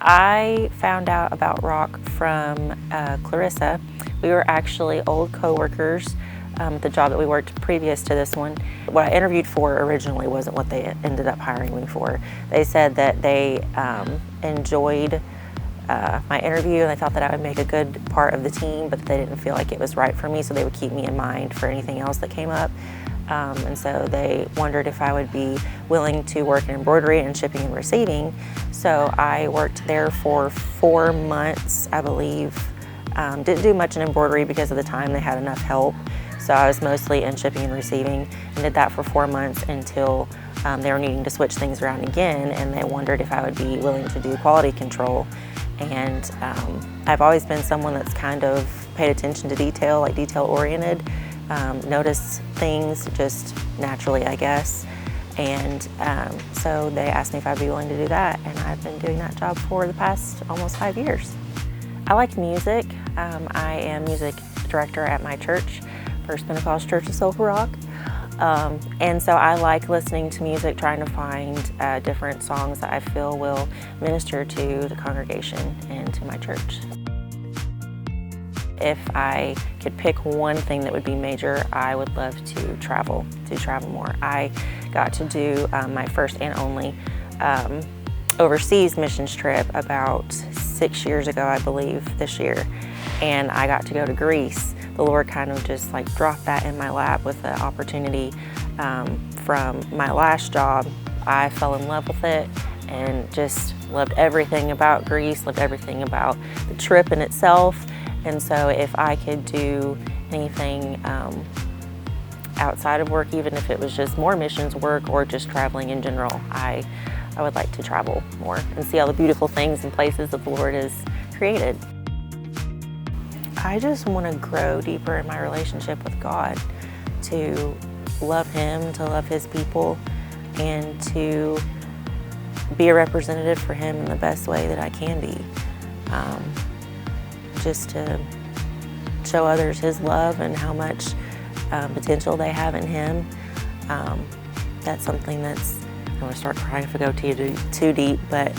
I found out about Rawk from Clarissa. We were actually old co-workers, the job that we worked previous to this one. What I interviewed for originally wasn't what they ended up hiring me for. They said that they enjoyed my interview and they thought that I would make a good part of the team, but they didn't feel like it was right for me, so they would keep me in mind for anything else that came up. And so they wondered if I would be willing to work in embroidery and shipping and receiving. So I worked there for 4 months, I believe. Didn't do much in embroidery because of the time. They had enough help. So I was mostly in shipping and receiving and did that for 4 months until they were needing to switch things around again, and they wondered if I would be willing to do quality control. And I've always been someone that's kind of paid attention to detail, like detail oriented. Notice things just naturally, I guess. And so they asked me if I'd be willing to do that, and I've been doing that job for the past almost 5 years. I like music. I am music director at my church, First Pentecost Church of Soulful Rock. And so I like listening to music, trying to find different songs that I feel will minister to the congregation and to my church. If I could pick one thing that would be major, I would love to travel more. I got to do my first and only overseas missions trip about 6 years ago, I believe, this year. And I got to go to Greece. The Lord kind of just like dropped that in my lap with the opportunity from my last job. I fell in love with it and just loved everything about Greece, loved everything about the trip in itself. And so if I could do anything outside of work, even if it was just more missions work or just traveling in general, I would like to travel more and see all the beautiful things and places that the Lord has created. I just want to grow deeper in my relationship with God, to love Him, to love His people, and to be a representative for Him in the best way that I can be. Just to show others His love and how much potential they have in Him. That's something that's, I'm going to start crying if I go too deep, but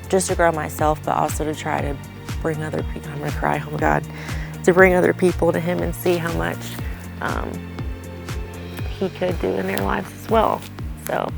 just to grow myself, but also to try to bring other people, I'm going to cry, oh my God, to bring other people to Him and see how much He could do in their lives as well. So.